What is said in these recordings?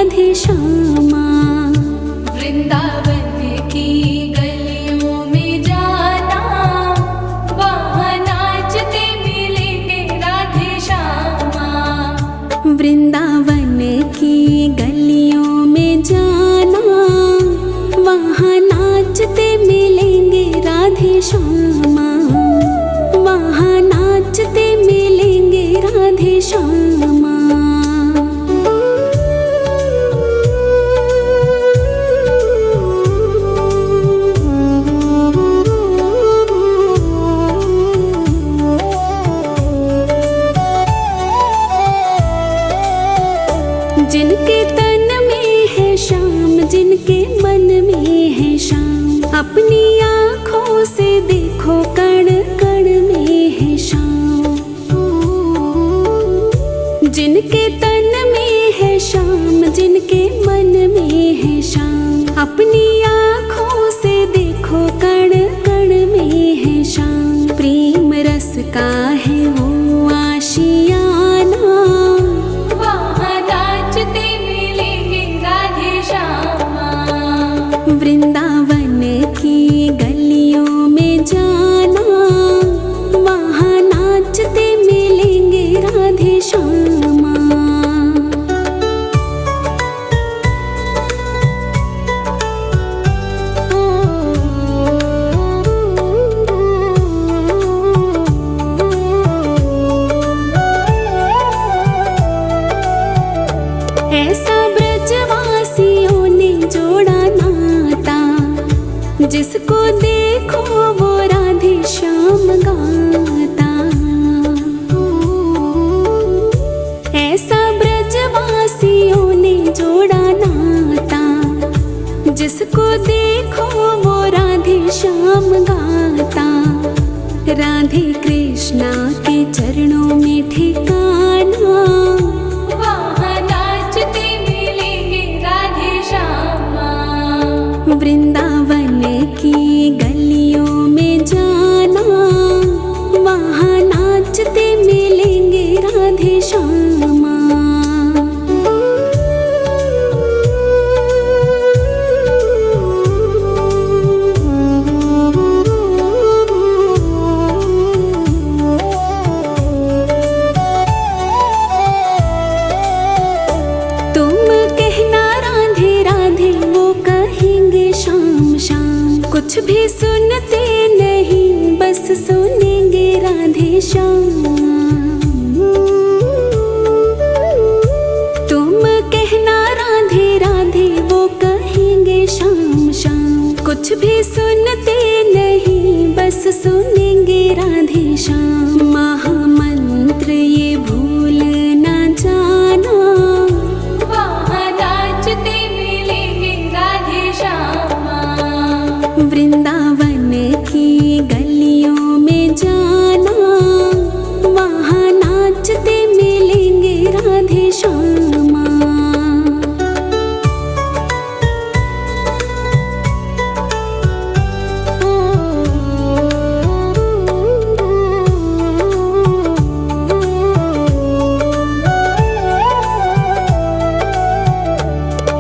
राधे श्यामा। वृंदावन की गलियों में जाना, वहाँ नाचते मिलेंगे राधे श्यामा। वृंदावन की गलियों में जाना, वहाँ नाचते मिलेंगे राधे श्यामा। वहाँ नाचते मिलेंगे राधे श्यामा। जिनके तन में है श्याम, जिनके मन में है श्याम, अपनी आँखों से देखो कण कण में है श्याम। जिनके तन में है श्याम, जिनके मन में है श्याम, अपनी आँखों से देखो कण कण में है श्याम। प्रेम रस का है वो आशियाना, वृंदावन की गलियों में जाना, वहाँ नाचते मिलेंगे राधे श्यामा। ऐसा ब्रजवासियों ने जोड़ा नाता, जिसको देखो वो राधे श्याम गाता। ऐसा ब्रजवासियों ने जोड़ा नाता, जिसको देखो वो राधे श्याम गाता। राधे कृष्णा के चरणों में ठिकाना, वहाँ नाचते मिलेंगे राधे श्यामा। वृंदावन की गलियों में जाना, वहाँ नाचते मिलेंगे राधे श्यामा। कुछ भी सुनते नहीं, बस सुनेंगे राधे श्याम। तुम कहना राधे राधे, वो कहेंगे श्याम श्याम। कुछ भी सुनते नहीं, बस सुनेंगे राधे श्याम। महामंत्र ये भूल ना जाना, वहाँ नाचते मिलेंगे राधे श्यामा। वृंदावन की गलियों में जाना, वहाँ नाचते मिलेंगे राधे श्यामा।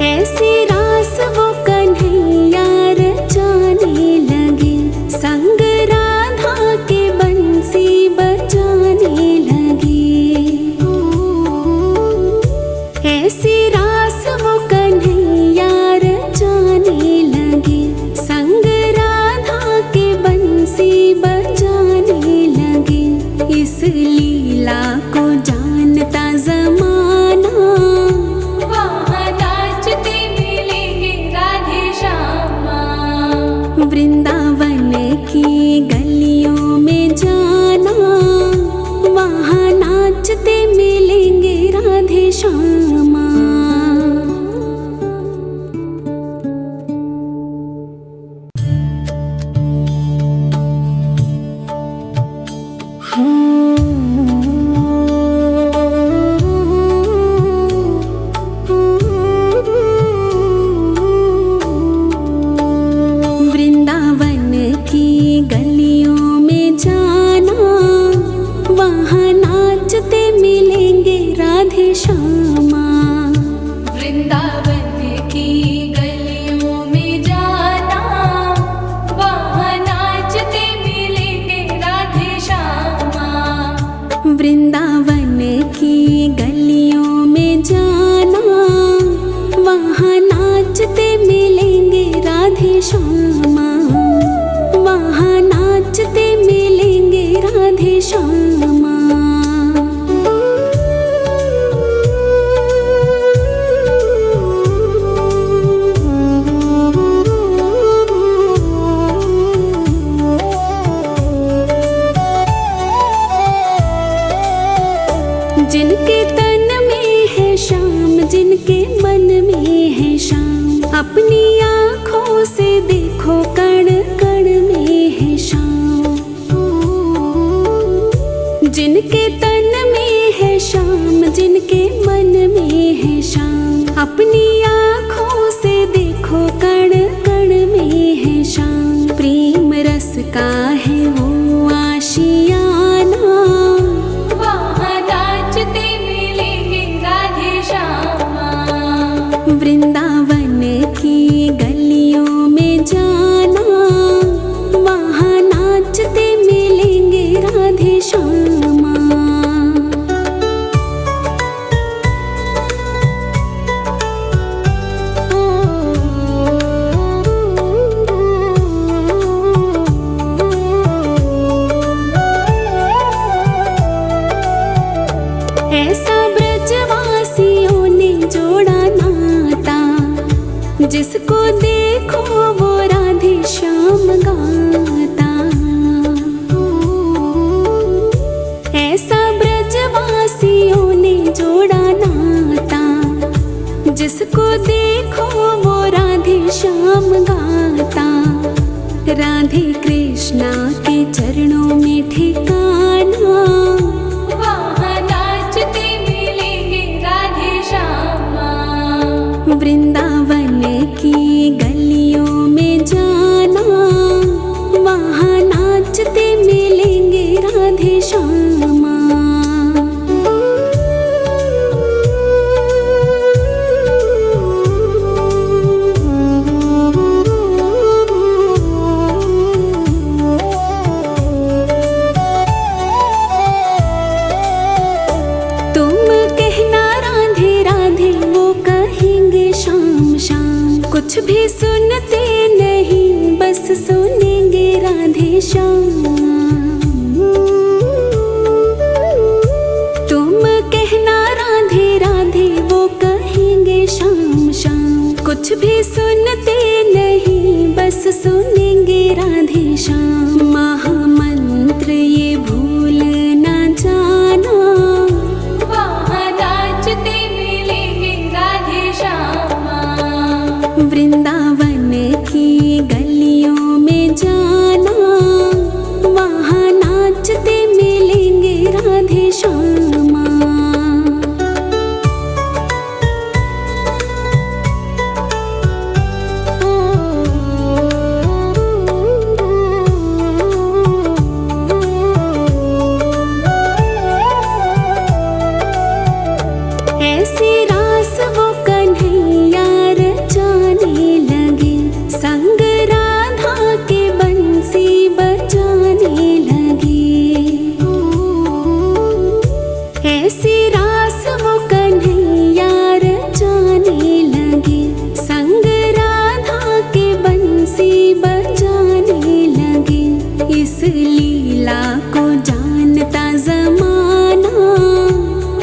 ऐसी रास वो कन्हैया रचाने लगे, संग राधा के बंसी बजाने लगे। ऐसी रास वो कन्हैया रचाने लगे, संग राधा के बंसी बजाने लगे। इस लीला को जानता जमाना, वहाँ नाचते मिलेंगे राधे श्यामा। वृंदावन की गलियों में जाना, वहाँ नाचते मिलेंगे राधे श्यामा। वृंदावन की गलियों में जाना, वहाँ नाचते मिलेंगे राधे श्यामा। वृंदावन अपनी आँखों से देखो कण कण में है शाम। जिनके तन में है शाम, जिनके मन में है शाम, अपनी आँखों से देखो कण कण में है शाम। प्रेम रस का है वो आशियाना, वहाँ नाचते मिलेंगे राधे श्यामा। वृंदावन की गलियों में जाना, वहाँ नाचते मिलेंगे राधे श्यामा। ऐसा ब्रजवासियों ने जोड़ा नाता, जिसको देखो वो राधे श्याम गाता। ऐसा ब्रजवासियों ने जोड़ा नाता, जिसको देखो वो राधे श्याम गाता। राधे कृष्णा के चरणों में ठिकाना, वहाँ नाचते मिलेंगे राधे श्यामा। वृंदावन की गलियों में जाना, वहाँ नाचते मिलेंगे राधे श्यामा। तुम कहना राधे राधे, वो कहेंगे श्याम श्याम। कुछ भी सुनते नहीं, बस सुनेंगे राधे श्याम। तुम कहना राधे राधे, वो कहेंगे श्याम श्याम। कुछ भी सुनते नहीं, बस सुनेंगे राधे श्याम। महामंत्र ये भूल ना जाना, वहाँ नाचते मिलेंगे राधे श्यामा। वृंदावन की गलियों में जाना, वहाँ नाचते मिलेंगे राधे श्यामा। ऐसे रास वो कन्हैया रचाने लगे, संग राधा के बंसी बजाने लगे। ऐसे रास वो कन्हैया रचाने लगे, संग राधा के बंसी बजाने लगे। इस लीला को जानता जमाना,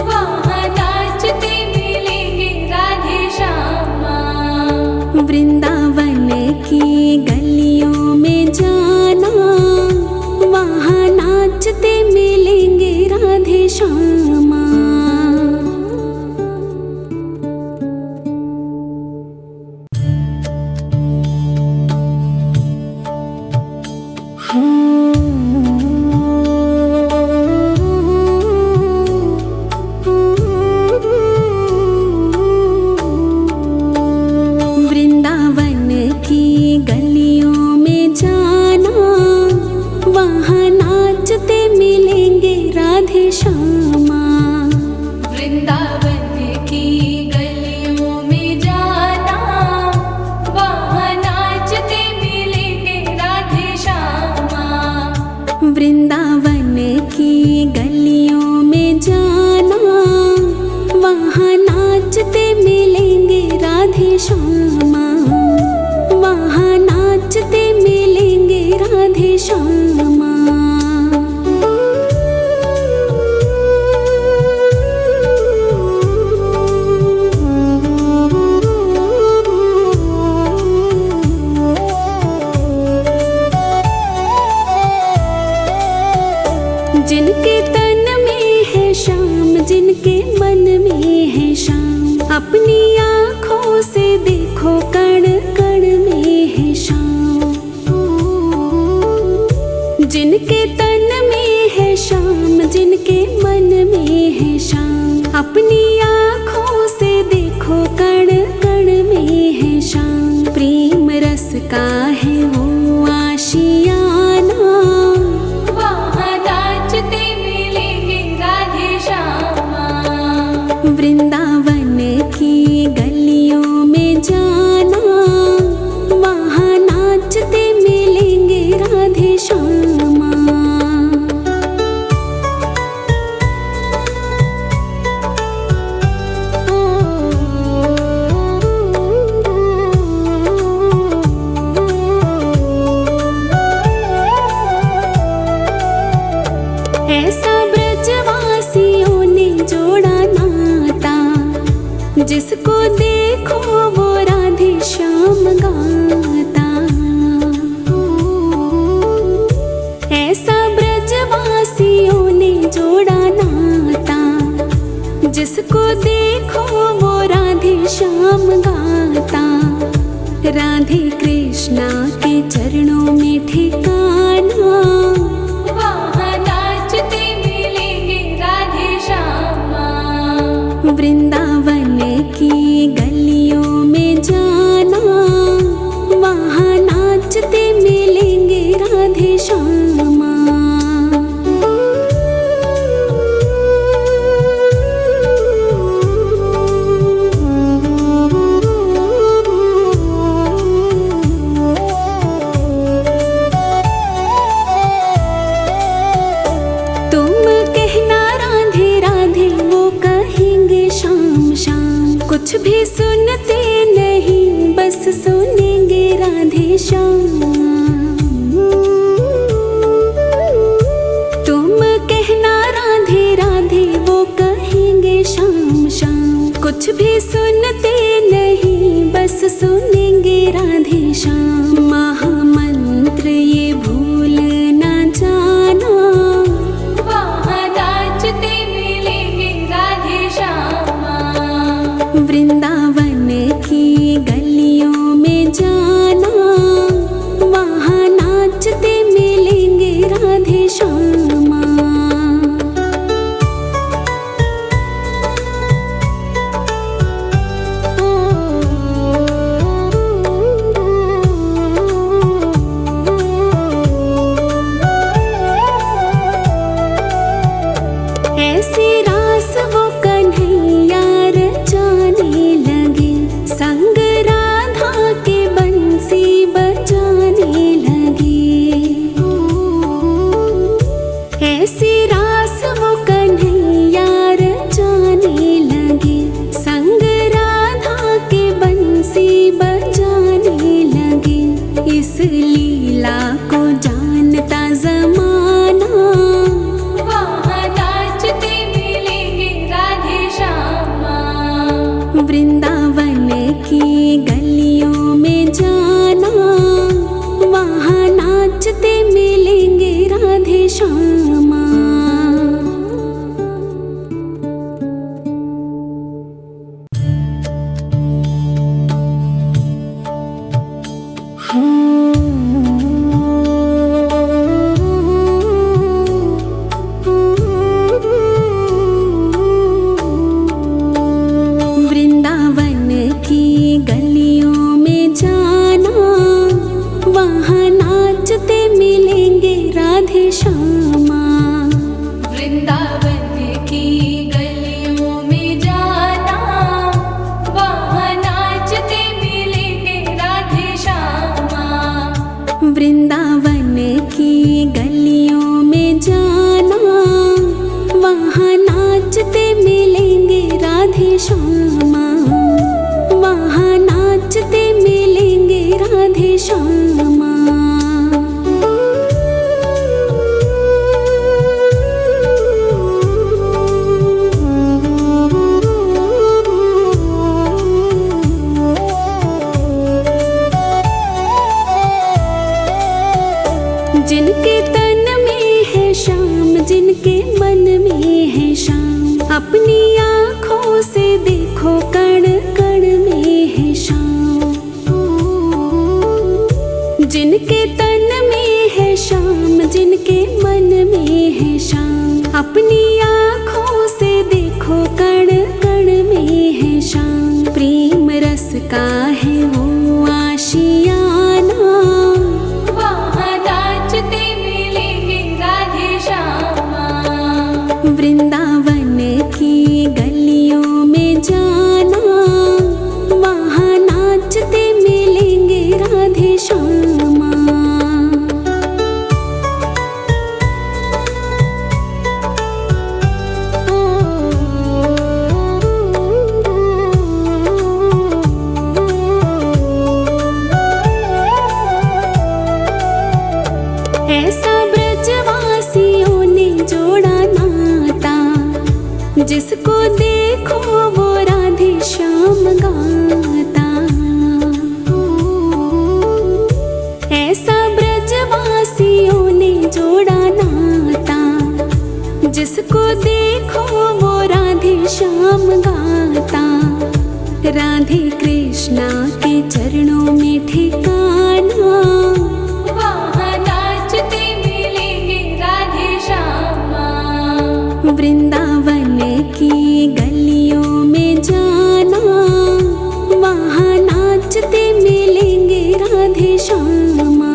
वहाँ नाचते मिलेंगे राधे श्यामा। वृंदावन की गलियों में जाना, वहाँ नाचते मिलेंगे राधे श्यामा। वृंदावन की गलियों में जाना, वहाँ नाचते मिलेंगे राधे श्यामा। वृंदावन की गलियों में जाना, वहाँ नाचते मिलेंगे राधे श्यामा। वृंदावन की गलियों में जाना, वहाँ नाचते मिलेंगे राधे श्यामा। वहाँ नाचते मिलेंगे राधे श्यामा। जिनके तन में है श्याम, जिनके मन में है श्याम, अपनी आँखों से देखो कण है शाम। जिनके तन में है शाम, जिनके मन में है शाम, अपनी आँखों से देखो कण कण में है शाम। प्रेम रस का है वो आशियाना, वहाँ नाचते मिलेंगे राधे श्यामा। वृंदावन की गलियों में जाना, वहाँ नाचते मिलेंगे राधे श्यामा। ऐसा ब्रजवासियों ने जोड़ा नाता, जिसको देखो वो राधे श्याम गाता। ऐसा ब्रजवासियों ने जोड़ा नाता, जिसको देखो वो राधे श्याम गाता। राधे कृष्णा के चरणों में ठिकाना, वहाँ नाचते मिलेंगे राधे श्यामा। वृंदावन की गलियों में जाना, वहाँ नाचते मिलेंगे राधे श्यामा। तुम कहना राधे राधे, वो कहेंगे श्याम श्याम। कुछ भी सुनते नहीं, बस सुनेंगे राधे श्याम। तुम कहना राधे राधे, वो कहेंगे श्याम श्याम। कुछ भी सुनते नहीं, बस सुनेंगे राधे श्याम। महामंत्र ये भूल ना जाना, वहाँ नाचते मिलेंगे राधे श्यामा। वृंदावन की गलियों में जाना, वहाँ नाचते मिलेंगे राधे श्यामा। ऐसे रास वो कन्हैया रचाने लगे, संग राधा के बंसी बजाने लगे। ऐसे रास वो कन्हैया रचाने लगे, संग राधा के बंसी बजाने लगे। इस लीला को जानता जमाना, वहाँ नाचते मिलेंगे राधे श्यामा। वृंदावन की गलियों में जाना, वहाँ नाचते मिलेंगे राधे श्यामा। वृंदावन की गलियों में जाना, वहाँ नाचते मिलेंगे राधे श्यामा। वृंदावन की गलियों में जाना, वहाँ नाचते मिलेंगे राधे श्यामा। वृंदावन की गलियों में जाना, वहाँ नाचते मिलेंगे राधे श्यामा। वहाँ नाचते मिलेंगे राधे श्यामा। जिनके तन में है श्याम, जिनके मन में है श्याम, अपनी आँखों से देखो कण कण में है श्याम। अपनी आँखों से देखो कण कण में है श्याम। प्रेम रस का है वो आशियाना, वहाँ नाचते मिलेंगे राधे श्यामा। वृंदावन की गलियों में जाना, वहाँ नाचते मिलेंगे राधे श्यामा। ऐसा ब्रजवासियों ने जोड़ा नाता, जिसको देखो वो राधे श्याम गाता। ऐसा ब्रजवासियों ने जोड़ा नाता, जिसको देखो वो राधे श्याम गाता। राधे कृष्णा के चरणों में ठिकाना, वहाँ नाचते मिलेंगे राधे श्यामा। वृंदावन की गलियों में जाना, वहाँ नाचते मिलेंगे राधे श्यामा।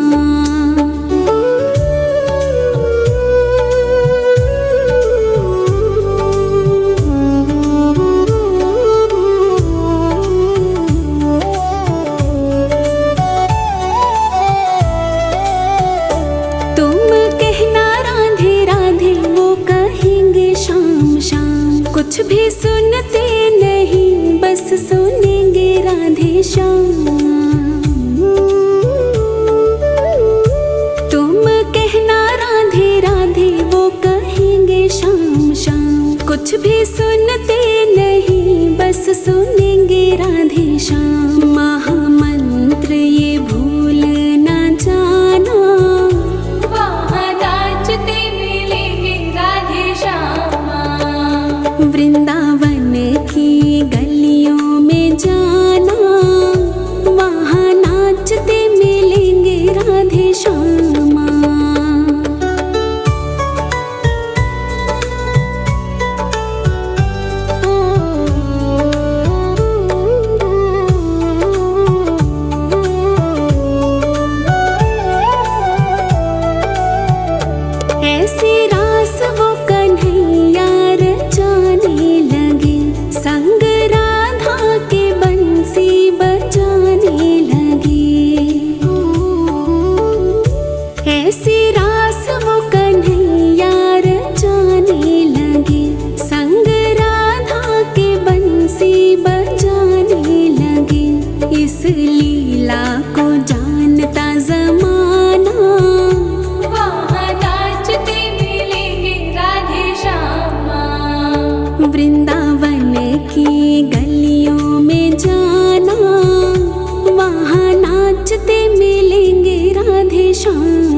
कुछ भी सुनते नहीं, बस सुनेंगे राधे श्याम। तुम कहना राधे राधे, वो कहेंगे श्याम श्याम। कुछ भी सुनते नहीं, बस सुनेंगे राधे श्याम। महामंत्र ये भूल ना जाना, वहाँ नाचते मिलेंगे राधे श्यामा। वृंदावन की गलियों में जाना, वहाँ नाचते मिलेंगे राधे श्यामा। ऐसी रास वो कन्हैया रचाने लगे, संग राधा के बंसी बजाने लगे। ऐसी रास वो कन्हैया रचाने लगे, संग राधा के बंसी बजाने लगे। इस लीला को जानता जमाना, वहाँ नाचते मिलेंगे राधे श्यामा। वृंदावन की गलियों में जाना, वहाँ नाचते मिलेंगे राधे श्याम।